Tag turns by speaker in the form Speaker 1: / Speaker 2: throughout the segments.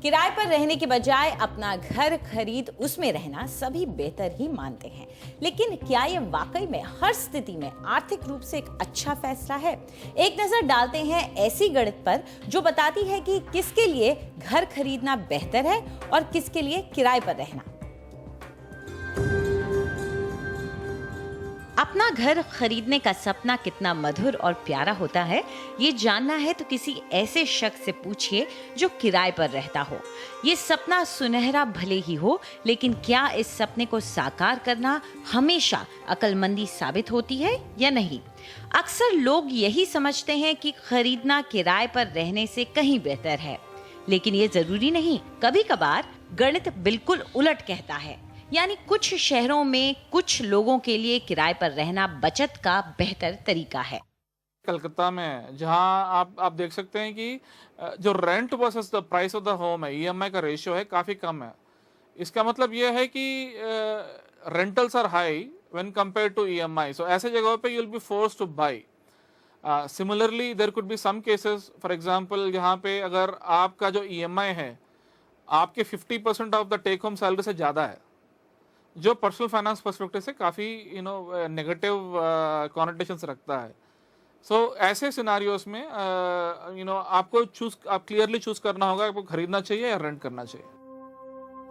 Speaker 1: किराए पर रहने के बजाय अपना घर खरीद उसमें रहना सभी बेहतर ही मानते हैं, लेकिन क्या ये वाकई में हर स्थिति में आर्थिक रूप से एक अच्छा फैसला है? एक नजर डालते हैं ऐसी गणित पर जो बताती है कि किसके लिए घर खरीदना बेहतर है और किसके लिए किराए पर रहना। अपना घर खरीदने का सपना कितना मधुर और प्यारा होता है, ये जानना है तो किसी ऐसे शख्स से पूछिए जो किराए पर रहता हो। ये सपना सुनहरा भले ही हो, लेकिन क्या इस सपने को साकार करना हमेशा अक्लमंदी साबित होती है या नहीं? अक्सर लोग यही समझते हैं कि खरीदना किराए पर रहने से कहीं बेहतर है, लेकिन ये जरूरी नहीं। कभी कभार गणित बिल्कुल उलट कहता है, यानी कुछ शहरों में कुछ लोगों के लिए किराए पर रहना बचत का बेहतर तरीका है।
Speaker 2: कलकत्ता में जहां आप देख सकते हैं कि जो rent versus the price of the home है, ईएमआई का रेशियो है काफ़ी कम है। इसका मतलब ये है कि rentals are high when compare to EMI, so ऐसे जगहों पे you will be forced to buy. Similarly there could be some cases, for example जहां पे अगर आपका जो ईएमआई है आपके 50% of the take home salary से ज़्यादा है, जो पर्सनल फाइनेंस पर्सपेक्टिव से काफ़ी नेगेटिव कॉनोटेशंस रखता है। सो ऐसे सिनारियोस में आपको आप क्लियरली चूज करना होगा आपको खरीदना चाहिए या रेंट करना चाहिए।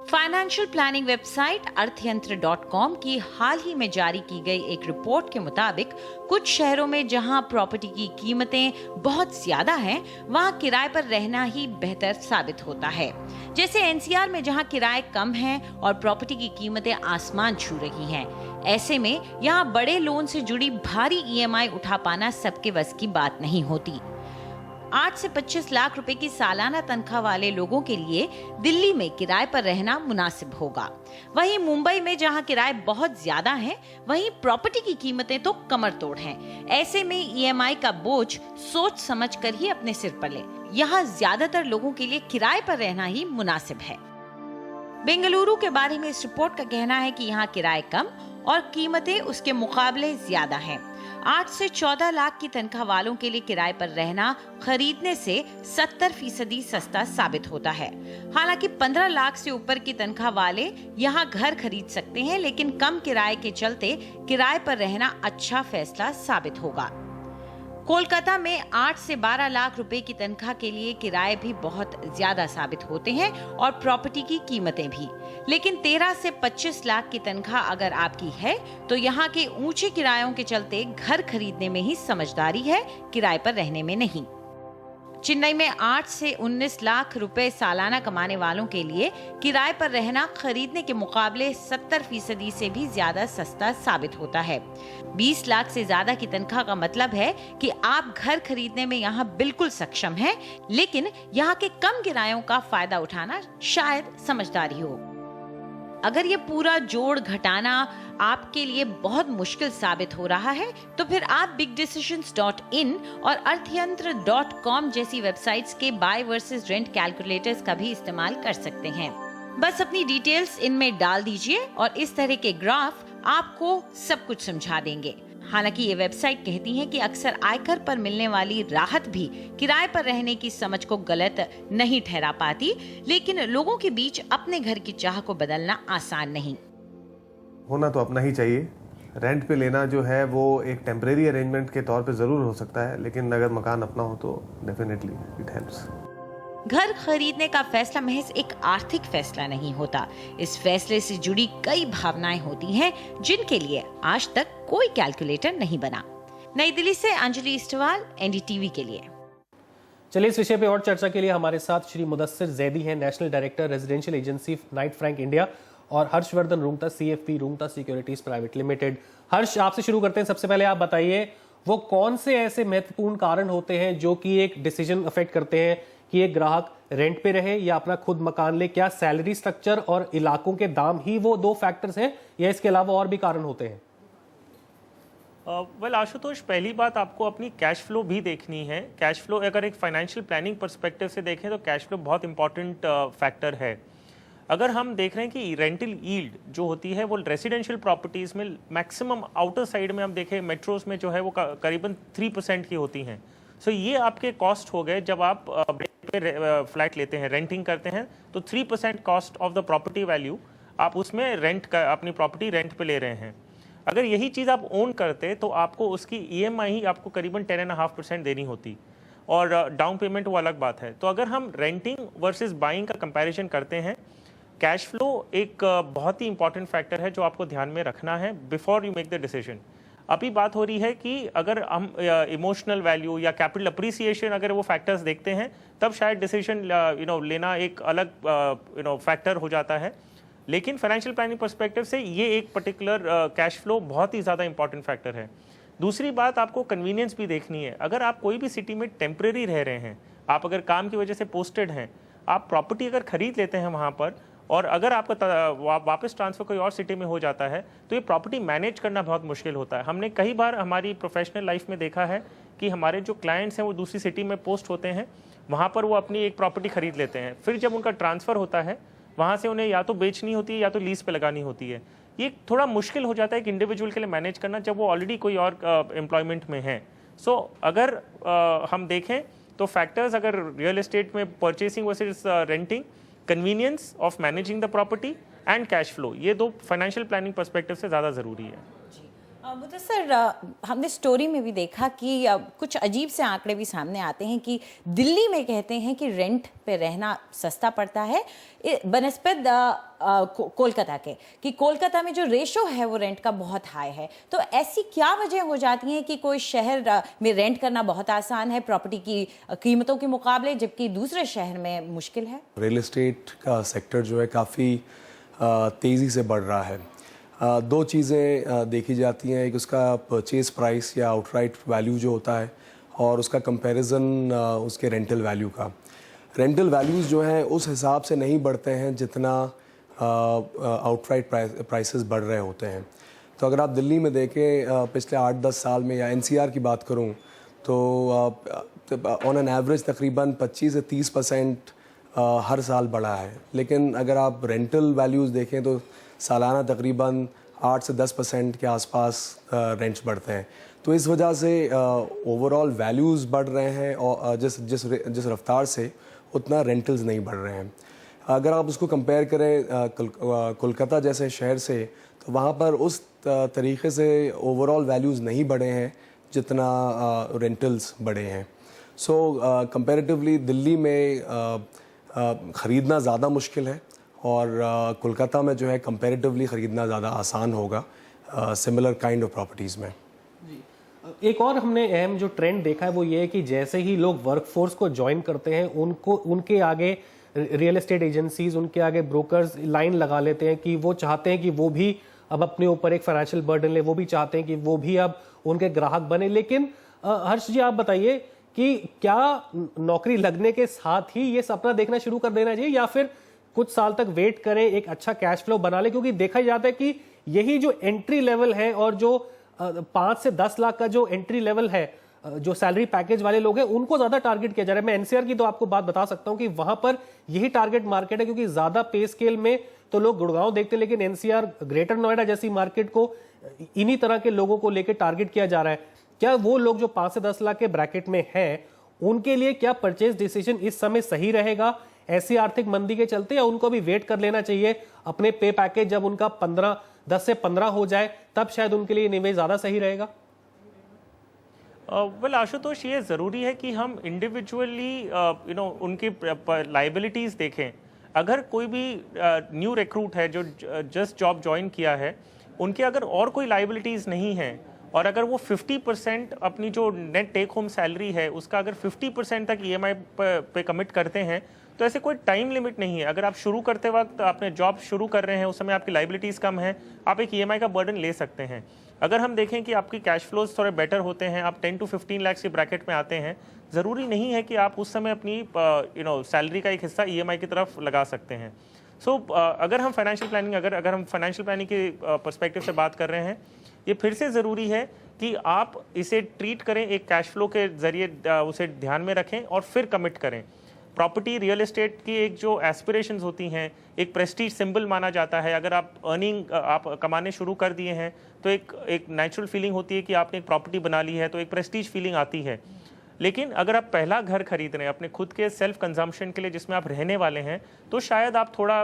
Speaker 1: फाइनेंशियल प्लानिंग वेबसाइट अर्थयंत्र.com की हाल ही में जारी की गई एक रिपोर्ट के मुताबिक कुछ शहरों में जहां प्रॉपर्टी की कीमतें बहुत ज्यादा हैं, वहां किराए पर रहना ही बेहतर साबित होता है। जैसे एनसीआर में जहां किराए कम हैं और प्रॉपर्टी की कीमतें आसमान छू रही हैं। ऐसे में यहाँ बड़े लोन से जुड़ी भारी ईएमआई उठा पाना सबके बस की बात नहीं होती। 8 से 25 लाख रुपए की सालाना तनख्वाह वाले लोगों के लिए दिल्ली में किराए पर रहना मुनासिब होगा। वहीं मुंबई में जहां किराए बहुत ज्यादा हैं, वहीं प्रॉपर्टी की कीमतें तो कमर तोड़ हैं। ऐसे में ईएमआई का बोझ सोच समझकर ही अपने सिर पर ले। यहाँ ज्यादातर लोगों के लिए किराए पर रहना ही मुनासिब है। बेंगलुरु के बारे में इस रिपोर्ट का कहना है कि यहाँ किराए कम और कीमतें उसके मुकाबले ज्यादा हैं। 8 से 14 लाख की तनख्वाह वालों के लिए किराए पर रहना खरीदने से 70% सस्ता साबित होता है। हालांकि 15 लाख से ऊपर की तनख्वाह वाले यहाँ घर खरीद सकते हैं, लेकिन कम किराए के चलते किराए पर रहना अच्छा फैसला साबित होगा। कोलकाता में 8 से 12 लाख रुपए की तनख्वाह के लिए किराए भी बहुत ज्यादा साबित होते हैं और प्रॉपर्टी की कीमतें भी। लेकिन 13 से 25 लाख की तनख्वाह अगर आपकी है तो यहाँ के ऊंचे किरायों के चलते घर खरीदने में ही समझदारी है, किराए पर रहने में नहीं। चेन्नई में 8 से 19 लाख रुपए सालाना कमाने वालों के लिए किराए पर रहना खरीदने के मुकाबले 70% से भी ज्यादा सस्ता साबित होता है। 20 लाख से ज्यादा की तनख्वाह का मतलब है कि आप घर खरीदने में यहाँ बिल्कुल सक्षम हैं, लेकिन यहाँ के कम किरायों का फायदा उठाना शायद समझदारी हो। अगर ये पूरा जोड़ घटाना आपके लिए बहुत मुश्किल साबित हो रहा है, तो फिर आप bigdecisions.in और अर्थयंत्र.com जैसी वेबसाइट्स के बाय वर्सेस रेंट कैलकुलेटर्स का भी इस्तेमाल कर सकते हैं। बस अपनी डिटेल्स इनमें डाल दीजिए और इस तरह के ग्राफ आपको सब कुछ समझा देंगे। हालांकि ये वेबसाइट कहती है कि अक्सर आयकर पर मिलने वाली राहत भी किराए पर रहने की समझ को गलत नहीं ठहरा पाती, लेकिन लोगों के बीच अपने घर की चाह को बदलना आसान नहीं।
Speaker 3: होना तो अपना ही चाहिए। रेंट पे लेना जो है वो एक टेम्परेरी अरेंजमेंट के तौर पे ज़रूर हो सकता है, लेकिन अगर मकान अपना हो तो डेफिनेटली इट हेल्प्स।
Speaker 1: घर खरीदने का फैसला महज एक आर्थिक फैसला नहीं होता। इस फैसले से जुड़ी कई भावनाएं होती हैं, जिनके लिए आज तक कोई कैलकुलेटर नहीं बना। नई दिल्ली से अंजलि इस्टवाल, एनडीटीवी के लिए।
Speaker 4: चलिए इस विषय पे और चर्चा के लिए हमारे साथ श्री मुदस्सिर जैदी हैं, national director residential agency Knight Frank India, और Harshvardhan Rungta, CFP Rungta securities private limited. Harsh, आपसे शुरू करते हैं। सबसे पहले आप बताइए वो कौन से ऐसे महत्वपूर्ण कारण होते हैं जो कि एक डिसीजन अफेक्ट करते हैं कि एक ग्राहक रेंट पे रहे या अपना खुद मकान ले? क्या सैलरी स्ट्रक्चर और इलाकों के दाम ही वो 2 फैक्टर्स हैं या इसके अलावा और भी कारण होते हैं?
Speaker 5: वेल आशुतोष, पहली बात आपको अपनी कैश फ्लो भी देखनी है। कैश फ्लो अगर एक फाइनेंशियल प्लानिंग पर्सपेक्टिव से देखें तो कैश फ्लो बहुत इंपॉर्टेंट फैक्टर है। अगर हम देख रहे हैं कि रेंटल यील्ड जो होती है वो रेसिडेंशियल प्रॉपर्टीज़ में मैक्सिमम आउटर साइड में हम देखें मेट्रोज में जो है वो करीबन 3% की होती हैं। सो ये आपके कॉस्ट हो गए जब आप पे फ्लैट लेते हैं, रेंटिंग करते हैं, तो 3% cost of the property value आप उसमें रेंट का अपनी प्रॉपर्टी रेंट पे ले रहे हैं। अगर यही चीज़ आप ओन करते तो आपको उसकी EMI ही आपको करीबन 10.5% देनी होती, और डाउन पेमेंट वो अलग बात है। तो अगर हम रेंटिंग वर्सेस बाइंग का कंपैरिजन करते हैं, कैश फ्लो एक बहुत ही इंपॉर्टेंट फैक्टर है जो आपको ध्यान में रखना है before you make the decision. अभी बात हो रही है कि अगर हम इमोशनल वैल्यू या कैपिटल अप्रिसिएशन अगर वो फैक्टर्स देखते हैं, तब शायद डिसीजन लेना एक अलग फैक्टर हो जाता है। लेकिन फाइनेंशियल प्लानिंग पर्सपेक्टिव से ये एक पर्टिकुलर कैश फ्लो बहुत ही ज़्यादा इंपॉर्टेंट फैक्टर है। दूसरी बात, आपको कन्वीनियंस भी देखनी है। अगर आप कोई भी सिटी में टेम्परेरी रह रहे हैं, आप अगर काम की वजह से पोस्टेड हैं, आप प्रॉपर्टी अगर खरीद लेते हैं वहाँ पर, और अगर आपका वापस ट्रांसफ़र कोई और सिटी में हो जाता है, तो ये प्रॉपर्टी मैनेज करना बहुत मुश्किल होता है। हमने कई बार हमारी प्रोफेशनल लाइफ में देखा है कि हमारे जो क्लाइंट्स हैं वो दूसरी सिटी में पोस्ट होते हैं, वहाँ पर वो अपनी एक प्रॉपर्टी खरीद लेते हैं, फिर जब उनका ट्रांसफ़र होता है वहाँ से उन्हें या तो बेचनी होती है या तो लीज पे लगानी होती है। ये थोड़ा मुश्किल हो जाता है कि इंडिविजुअल के लिए मैनेज करना जब वो ऑलरेडी कोई और एम्प्लॉयमेंट में है। सो अगर हम देखें तो फैक्टर्स, अगर रियल एस्टेट में purchasing versus renting, convenience of managing the property and cash flow, ये दो फाइनेंशियल प्लानिंग पर्सपेक्टिव से ज़्यादा ज़रूरी है।
Speaker 1: मुदस्सिर, हमने स्टोरी में भी देखा कि कुछ अजीब से आंकड़े भी सामने आते हैं कि दिल्ली में कहते हैं कि रेंट पे रहना सस्ता पड़ता है बनस्पत कोलकाता के, कि कोलकाता में जो रेशो है वो रेंट का बहुत हाई है। तो ऐसी क्या वजह हो जाती है कि कोई शहर में रेंट करना बहुत आसान है प्रॉपर्टी की कीमतों के मुकाबले, जबकि दूसरे शहर में मुश्किल है?
Speaker 6: रियल एस्टेट का सेक्टर जो है काफ़ी तेज़ी से बढ़ रहा है। दो चीज़ें देखी जाती हैं, एक उसका परचेज प्राइस या आउटराइट वैल्यू जो होता है, और उसका कंपैरिजन उसके रेंटल वैल्यू का। रेंटल वैल्यूज़ जो हैं उस हिसाब से नहीं बढ़ते हैं जितना आउटराइट प्राइसेस बढ़ रहे होते हैं। तो अगर आप दिल्ली में देखें पिछले 8-10 साल में, या NCR की बात करूं, तो ऑन एन एवरेज तकरीबन 25 से 30% हर साल बढ़ा है। लेकिन अगर आप रेंटल वैल्यूज़ देखें तो सालाना तकरीबन 8 से 10% के आसपास रेंट्स बढ़ते हैं। तो इस वजह से ओवरऑल वैल्यूज़ बढ़ रहे हैं, और जिस रफ्तार से उतना रेंटल्स नहीं बढ़ रहे हैं। अगर आप उसको कंपेयर करें कोलकाता जैसे शहर से, तो वहाँ पर उस तरीके से ओवरऑल वैल्यूज़ नहीं बढ़े हैं जितना रेंटल्स बढ़े हैं। सो कंपैरेटिवली दिल्ली में ख़रीदना ज़्यादा मुश्किल है, और कोलकाता में जो है कंपैरेटिवली ख़रीदना ज़्यादा आसान होगा सिमिलर काइंड ऑफ प्रॉपर्टीज़ में।
Speaker 4: एक और हमने अहम जो ट्रेंड देखा है वो ये है कि जैसे ही लोग वर्कफोर्स को ज्वाइन करते हैं, उनके आगे रियल एस्टेट एजेंसीज, उनके आगे ब्रोकर्स लाइन लगा लेते हैं कि वो चाहते हैं कि वो भी अब अपने ऊपर एक फाइनेंशियल बर्डन ले, वो भी चाहते हैं कि वो भी अब उनके ग्राहक बने। लेकिन हर्ष जी, आप बताइए कि क्या नौकरी लगने के साथ ही ये सपना देखना शुरू कर देना चाहिए, या फिर कुछ साल तक वेट करें, एक अच्छा कैश फ्लो बना ले? क्योंकि देखा जाता है कि यही जो एंट्री लेवल है, और जो 5 से 10 लाख का जो एंट्री लेवल है, जो सैलरी पैकेज वाले लोग हैं, उनको ज्यादा टारगेट किया जा रहा है। मैं NCR की तो आपको बात बता सकता हूं कि वहां पर यही टारगेट मार्केट है, क्योंकि ज्यादा पे स्केल में तो लोग गुड़गांव देखते हैं, लेकिन NCR, ग्रेटर नोएडा जैसी मार्केट को इन्हीं तरह के लोगों को लेकर टारगेट किया जा रहा है। क्या वो लोग जो 5 से 10 लाख के ब्रैकेट में हैं, उनके लिए क्या परचेज डिसीजन इस समय सही रहेगा ऐसी आर्थिक मंदी के चलते, या उनको भी वेट कर लेना चाहिए अपने पे पैकेज जब उनका 10 से 15 हो जाए, तब शायद उनके लिए निवेश ज्यादा सही रहेगा?
Speaker 5: वेल आशुतोष, ये ज़रूरी है कि हम इंडिविजुअली उनकी लाइबिलिटीज़ देखें। अगर कोई भी न्यू रिक्रूट है जो जस्ट जॉब ज्वाइन किया है, उनके अगर और कोई लाइबिलिटीज़ नहीं है, और अगर वो 50% अपनी जो नेट टेक होम सैलरी है उसका अगर 50% तक EMI पे कमिट करते हैं, तो ऐसे कोई टाइम लिमिट नहीं है। अगर आप शुरू करते वक्त आपने जॉब शुरू कर रहे हैं, उस समय आपकी लाइबिलिटीज़ कम है, आप एक EMI का बर्डन ले सकते हैं। अगर हम देखें कि आपकी कैश फ्लोज थोड़े बेटर होते हैं, आप 10 to 15 लाख के ब्रैकेट में आते हैं, ज़रूरी नहीं है कि आप उस समय अपनी सैलरी का एक हिस्सा EMI की तरफ लगा सकते हैं। सो अगर हम फाइनेंशियल प्लानिंग के पर्सपेक्टिव से बात कर रहे हैं, ये फिर से ज़रूरी है कि आप इसे ट्रीट करें एक कैश फ्लो के ज़रिए, उसे ध्यान में रखें और फिर कमिट करें। प्रॉपर्टी, रियल एस्टेट की एक जो एस्पिरेशंस होती हैं, एक प्रेस्टीज सिंबल माना जाता है। अगर आप आप कमाने शुरू कर दिए हैं, तो एक नेचुरल फीलिंग होती है कि आपने एक प्रॉपर्टी बना ली है, तो एक प्रेस्टीज फीलिंग आती है। लेकिन अगर आप पहला घर खरीद रहे हैं अपने खुद के सेल्फ कंजम्पशन के लिए जिसमें आप रहने वाले हैं, तो शायद आप थोड़ा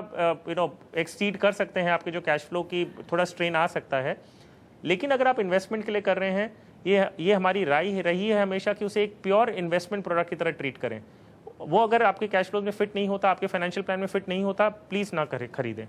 Speaker 5: एक्सीड कर सकते हैं, आपके जो कैश फ्लो की थोड़ा स्ट्रेन आ सकता है। लेकिन अगर आप इन्वेस्टमेंट के लिए कर रहे हैं, ये हमारी राय रही है हमेशा कि उसे एक प्योर इन्वेस्टमेंट प्रोडक्ट की तरह ट्रीट करें। वो अगर आपके कैश फ्लो में फिट नहीं होता, आपके फाइनेंशियल प्लान में फिट नहीं होता, प्लीज़ ना खरीदें।